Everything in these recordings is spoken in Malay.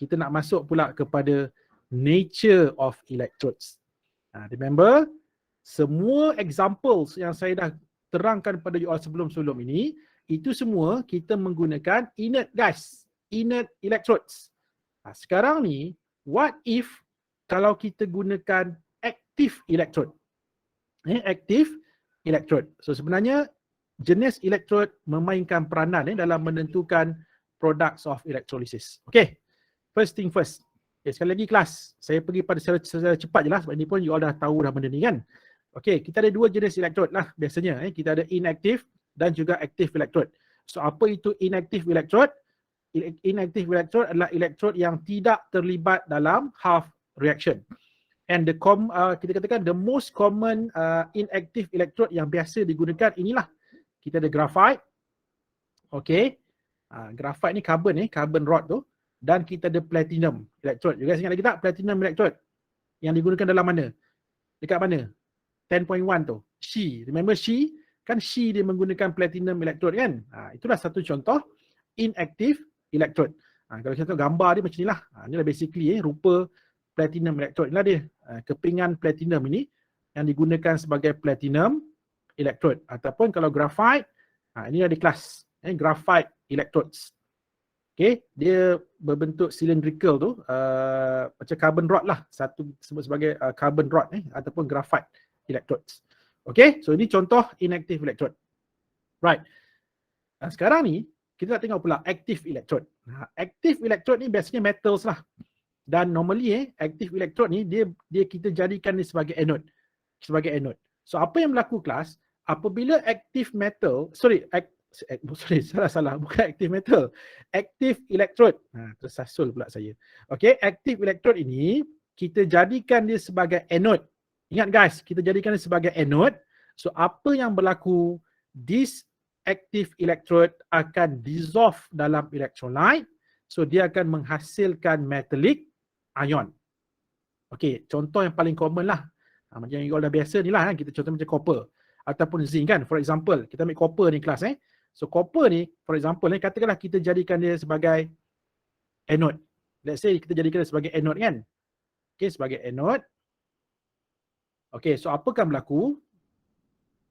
kita nak masuk pula kepada nature of electrodes. Remember, semua examples yang saya dah terangkan pada you all sebelum-sebelum ini, itu semua kita menggunakan inert guys, inert electrodes. Sekarang ni, what if kalau kita gunakan active electrode? Active electrode. So sebenarnya jenis electrode memainkan peranan dalam menentukan products of electrolysis. Okay, first thing first. Okay, sekali lagi kelas, saya pergi pada secara cepat je lah sebab ni pun you all dah tahu dah benda ni kan. Okay, kita ada dua jenis electrode lah biasanya. Kita ada inactive dan juga active electrode. So apa itu inactive electrode? Inactive electrode adalah electrode yang tidak terlibat dalam half reaction. And kita katakan the most common inactive electrode yang biasa digunakan inilah. Kita ada graphite. Okay. Graphite ni carbon rod tu. Dan kita ada platinum electrode. You guys ingat lagi tak platinum electrode? Yang digunakan dalam mana? Dekat mana? 10.1 tu. She. Remember she? Kan she dia menggunakan platinum electrode kan? Itulah satu contoh inactive electrode. Kalau contoh gambar dia macam inilah. Inilah basically rupa platinum electrode. Inilah dia. Kepingan platinum ini yang digunakan sebagai platinum electrode. Ataupun kalau graphite, ini ada kelas. Graphite electrodes. Okay, dia berbentuk cylindrical tu, macam carbon rod lah. Satu sebut sebagai carbon rod ataupun graphite electrodes. Okay, so ini contoh inactive electrode. Right. Sekarang ni, kita nak tengok pula active electrode. Active electrode ni biasanya metals lah. Dan normally active electrode ni dia kita jadikan ni sebagai anode. Sebagai anode. So apa yang berlaku kelas, apabila active metal, salah, bukan active metal. Active electrode. Tersasul pula saya. Okay, active electrode ini kita jadikan dia sebagai anode. Ingat guys, kita jadikan dia sebagai anode. So apa yang berlaku, this active electrode akan dissolve dalam electrolyte. So dia akan menghasilkan metallic ion. Okay, contoh yang paling common lah. Macam yang you all dah biasa ni lah. Kita contoh macam copper. Ataupun zinc kan. For example, kita ambil copper ni kelas. So copper ni, for example, katakanlah kita jadikan dia sebagai anode. Let's say kita jadikan dia sebagai anode kan. Okay, sebagai anode. Okay, so apa akan berlaku?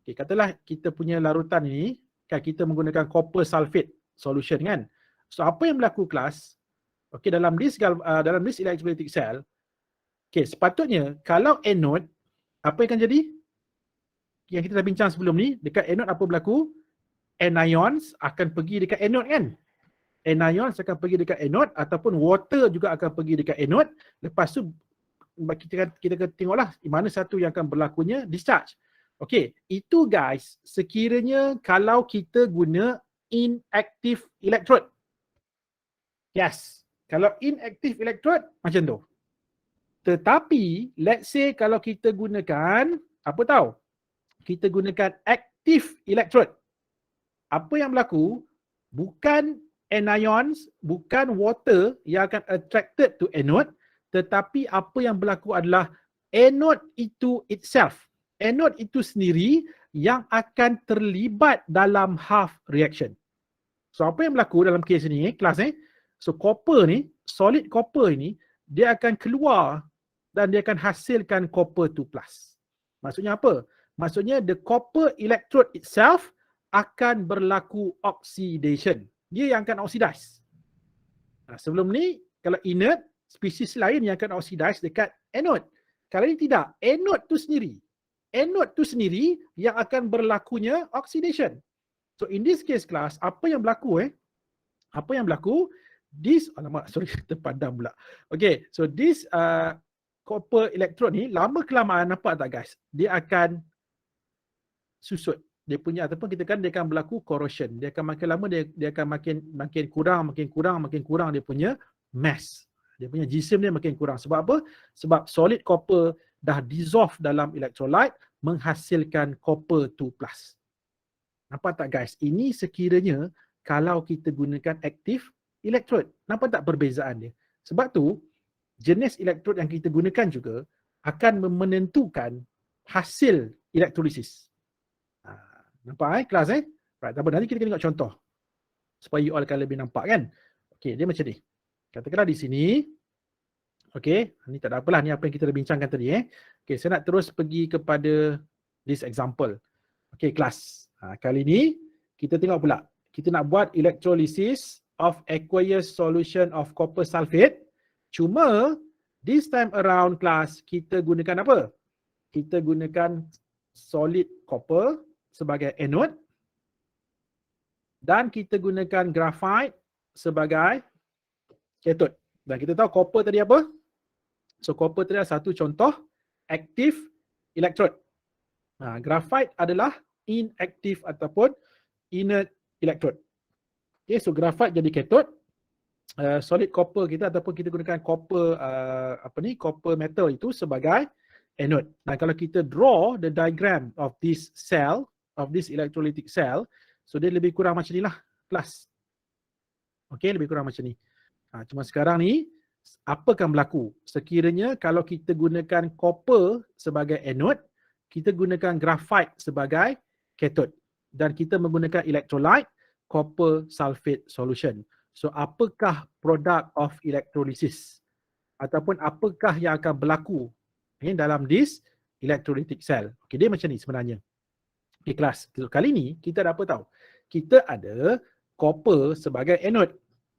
Okay, katalah kita punya larutan ini, kan kita menggunakan copper sulfate solution kan. So apa yang berlaku kelas? Okay, dalam this electrolytic cell, okay, sepatutnya kalau anode, apa yang akan jadi? Yang kita dah bincang sebelum ni, dekat anode apa berlaku? Anions akan pergi dekat anode kan? Anions akan pergi dekat anode ataupun water juga akan pergi dekat anode. Lepas tu kita tengoklah mana satu yang akan berlakunya discharge. Okay, itu guys sekiranya kalau kita guna inactive electrode. Yes, kalau inactive electrode macam tu. Tetapi let's say kalau kita gunakan apa tahu? Kita gunakan active electrode. Apa yang berlaku? Bukan anions, bukan water yang akan attracted to anode, tetapi apa yang berlaku adalah anode itu itself. Anode itu sendiri yang akan terlibat dalam half reaction. So apa yang berlaku dalam kes ni, kelas so copper ni, solid copper ni, dia akan keluar dan dia akan hasilkan copper 2+. Maksudnya apa? Maksudnya the copper electrode itself akan berlaku oxidation. Dia yang akan oxidize. Sebelum ni, kalau inert, spesies lain yang akan oxidize dekat anode. Kalau ini tidak, anode tu sendiri yang akan berlakunya oxidation. So in this case class, apa yang berlaku terpadam pula. Okay, so this copper electrode ni, lama kelamaan nampak tak guys? Dia akan susut. Dia punya ataupun kita kan dia akan berlaku corrosion. Dia akan makin lama dia akan makin kurang dia punya mass. Dia punya jisim dia makin kurang. Sebab apa? Sebab solid copper dah dissolve dalam electrolyte menghasilkan copper 2+. Nampak tak guys? Ini sekiranya kalau kita gunakan active electrode. Nampak tak perbezaan dia? Sebab tu jenis electrode yang kita gunakan juga akan menentukan hasil elektrolisis. Nampak kelas Right, nanti kita tengok contoh supaya you all akan lebih nampak kan. Okay, dia macam ni. Katakanlah di sini, okey, ni tak ada apalah, ni apa yang kita dah bincangkan tadi. Okey, saya nak terus pergi kepada this example. Okey, kelas. Kali ni kita tengok pula. Kita nak buat electrolysis of aqueous solution of copper sulfate. Cuma this time around kelas kita gunakan apa? Kita gunakan solid copper sebagai anode dan kita gunakan graphite sebagai cathode. Dan kita tahu copper tadi apa? So copper tadi adalah satu contoh active electrode. Graphite adalah inactive ataupun inert electrode. Okay, so graphite jadi cathode. Solid copper kita ataupun kita gunakan copper copper metal itu sebagai anode. Dan kalau kita draw the diagram of this cell, of this electrolytic cell, so dia lebih kurang macam ni lah kelas. Okay, lebih kurang macam ni. Cuma sekarang ni apa akan berlaku sekiranya kalau kita gunakan copper sebagai anode, kita gunakan graphite sebagai cathode dan kita menggunakan electrolyte copper sulfate solution. So apakah produk of electrolysis ataupun apakah yang akan berlaku dalam this electrolytic cell? Okay, dia macam ni sebenarnya. Okay, kelas. Kali ni kita ada apa tahu? Kita ada copper sebagai anode.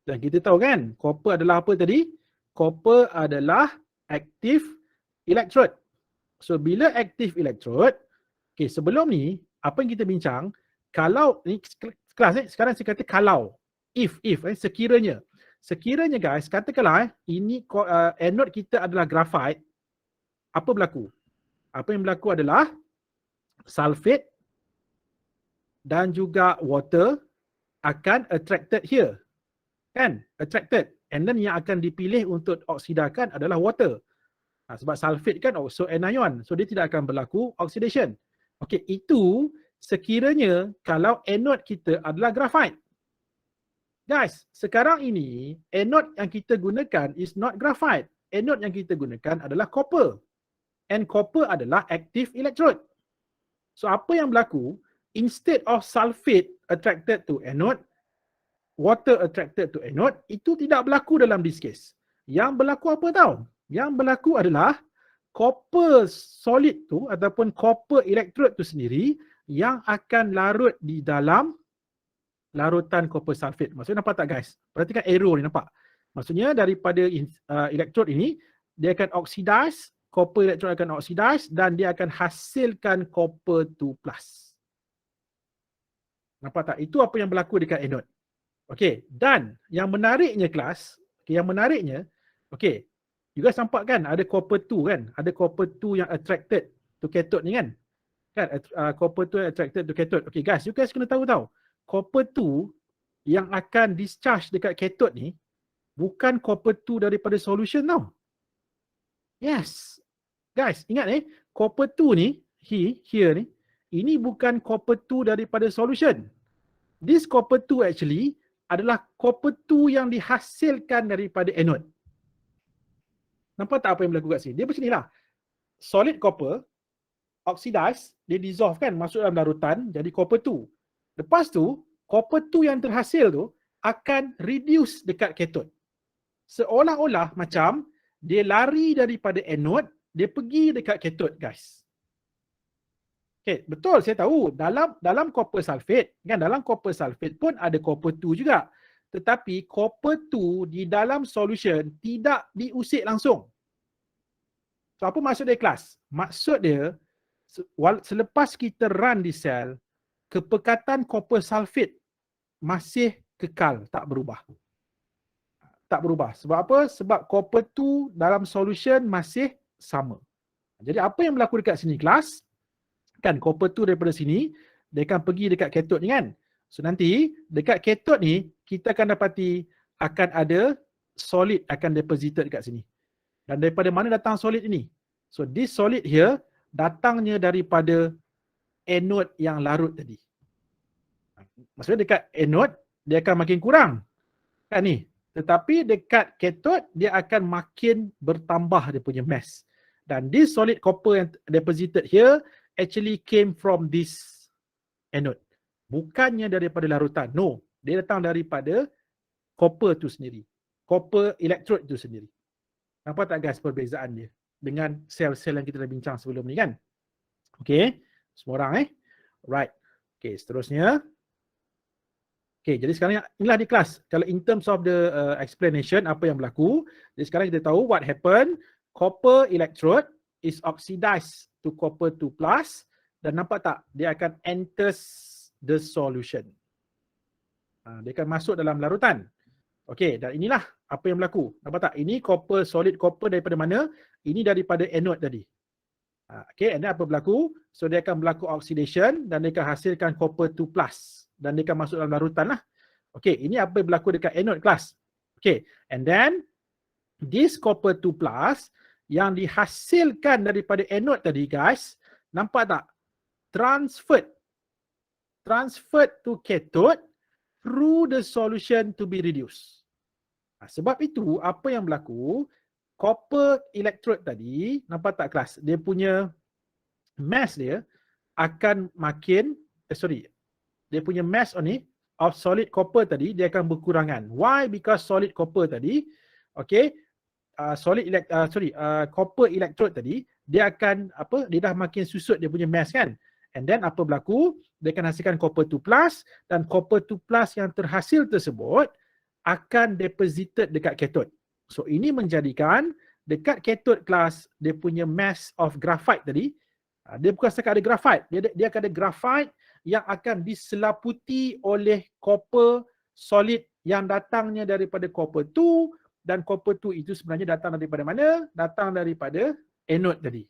Dan kita tahu kan, copper adalah apa tadi? Copper adalah active electrode. So bila active electrode, okay, sebelum ni apa yang kita bincang, kalau ni kelas sekarang saya kata kalau, if sekiranya guys, katakanlah ini anode kita adalah graphite, apa berlaku? Apa yang berlaku adalah sulfate dan juga water akan attracted here. Kan? Attracted. And then yang akan dipilih untuk oksidakan adalah water. Sebab sulfate kan also anion. So dia tidak akan berlaku oxidation. Okey, itu sekiranya kalau anode kita adalah graphite. Guys, sekarang ini anode yang kita gunakan is not graphite. Anode yang kita gunakan adalah copper. And copper adalah active electrode. So apa yang berlaku? Instead of sulfate attracted to anode, water attracted to anode, itu tidak berlaku dalam this case. Yang berlaku apa tahu? Yang berlaku adalah copper solid tu ataupun copper electrode tu sendiri yang akan larut di dalam larutan copper sulfate. Maksudnya nampak tak guys? Perhatikan arrow ni, nampak? Maksudnya daripada electrode ini, dia akan oxidize, copper electrode akan oxidize dan dia akan hasilkan copper 2+. Nampak tak? Itu apa yang berlaku dekat anode. Okey, dan yang menariknya kelas, yang menariknya, okey, you guys nampak kan ada copper 2 kan? Ada copper 2 yang attracted to cathode ni kan? Copper 2 yang attracted to cathode. Okey guys, you guys kena tahu copper 2 yang akan discharge dekat cathode ni bukan copper 2 daripada solution tau. Yes. Guys, ingat copper 2 ni, here ni, ini bukan copper 2 daripada solution. This copper 2 actually adalah copper 2 yang dihasilkan daripada anode. Nampak tak apa yang berlaku kat sini? Dia macam ni lah. Solid copper, oxidize, dia dissolve kan, masuk dalam larutan, jadi copper 2. Lepas tu, copper 2 yang terhasil tu akan reduce dekat cathode. Seolah-olah macam dia lari daripada anode, dia pergi dekat cathode guys. Okay, betul saya tahu dalam copper sulfate kan, dalam copper sulfate pun ada copper 2 juga. Tetapi copper 2 di dalam solution tidak diusik langsung. So apa maksud dia kelas? Maksud dia selepas kita run di sel, kepekatan copper sulfate masih kekal, tak berubah. Tak berubah. Sebab apa? Sebab copper 2 dalam solution masih sama. Jadi apa yang berlaku dekat sini kelas? Kan copper 2 daripada sini, dia akan pergi dekat cathode ni kan. So nanti dekat cathode ni, kita akan dapati akan ada solid akan deposited dekat sini. Dan daripada mana datang solid ini? So this solid here, datangnya daripada anode yang larut tadi. Maksudnya dekat anode, dia akan makin kurang. Kan ni. Tetapi dekat cathode, dia akan makin bertambah dia punya mass. Dan this solid copper yang deposited here, actually came from this anode. Bukannya daripada larutan. No, dia datang daripada copper tu sendiri. copper electrode itu sendiri. Nampak tak guys perbezaan dia dengan sel-sel yang kita dah bincang sebelum ni kan? Okay, semua orang right. Okay, seterusnya. Okay, jadi sekarang inilah di kelas. Kalau in terms of the explanation, apa yang berlaku. Jadi sekarang kita tahu what happened. Copper electrode is oxidized to copper 2+. Dan nampak tak? Dia akan enters the solution. Dia akan masuk dalam larutan. Okay, dan inilah apa yang berlaku. Nampak tak? Ini copper, solid copper daripada mana? Ini daripada anode tadi. Okay, and then apa berlaku? So dia akan berlaku oxidation dan dia akan hasilkan copper 2+. Dan dia akan masuk dalam larutan lah. Okay, ini apa yang berlaku dekat anode kelas. Okay, and then this copper 2+ yang dihasilkan daripada anode tadi guys, nampak tak? Transferred to cathode through the solution to be reduced. Sebab itu apa yang berlaku, copper electrode tadi, nampak tak kelas? Dia punya mass dia akan makin, dia punya mass ni of solid copper tadi dia akan berkurangan. Why? Because solid copper tadi, okay, copper electrode tadi dia akan dia dah makin susut dia punya mass kan. And then apa berlaku? Dia akan hasilkan copper 2+ dan copper 2+ yang terhasil tersebut akan deposited dekat cathode. So ini menjadikan dekat cathode kelas dia punya mass of graphite tadi, dia bukan setakat ada graphite, dia akan ada graphite yang akan diselaputi oleh copper solid yang datangnya daripada copper 2, dan copper 2 itu sebenarnya datang daripada mana? Datang daripada anode tadi.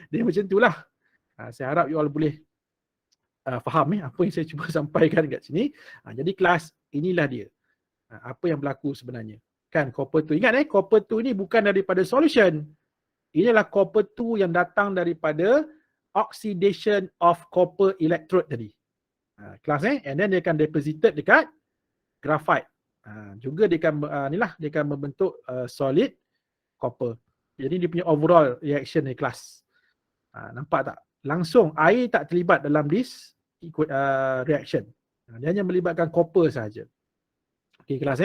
Dia macam itulah. Saya harap you all boleh faham apa yang saya cuba sampaikan kat sini. Jadi kelas inilah dia. Apa yang berlaku sebenarnya. Kan copper 2. Ingat copper 2 ni bukan daripada solution. Inilah copper 2 yang datang daripada oxidation of copper electrode tadi. Kelas and then dia akan deposited dekat graphite. Juga dia akan dia akan membentuk solid copper. Jadi dia punya overall reaction ni kelas. Nampak tak? Langsung air tak terlibat dalam this reaction. Dia hanya melibatkan copper sahaja. Okey kelas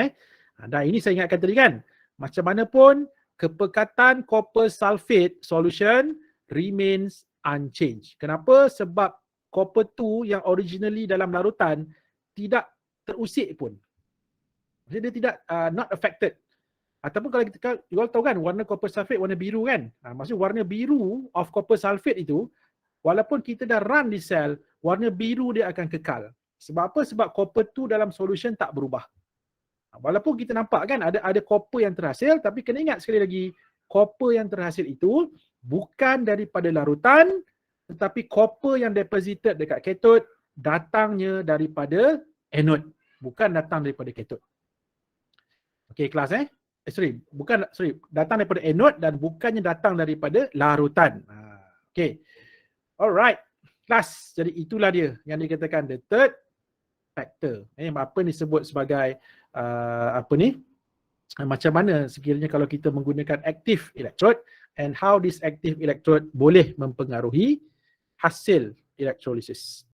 dan ini saya ingatkan tadi kan, macam mana pun kepekatan copper sulfate solution remains unchanged. Kenapa? Sebab copper 2 yang originally dalam larutan tidak terusik pun. Maksudnya dia tidak not affected. Ataupun kalau kita, you all tahu kan warna copper sulfate warna biru kan. Maksudnya warna biru of copper sulfate itu, walaupun kita dah run di sel, warna biru dia akan kekal. Sebab apa? Sebab copper 2 dalam solution tak berubah. Walaupun kita nampak kan ada copper yang terhasil, tapi kena ingat sekali lagi, copper yang terhasil itu bukan daripada larutan, tetapi copper yang deposited dekat cathode datangnya daripada anode, bukan datang daripada cathode. Okey kelas datang daripada anode dan bukannya datang daripada larutan. Okey. Alright. Kelas. Jadi itulah dia yang dikatakan the third factor. Apa ni disebut sebagai macam mana sekiranya kalau kita menggunakan active electrode and how this active electrode boleh mempengaruhi hasil electrolysis.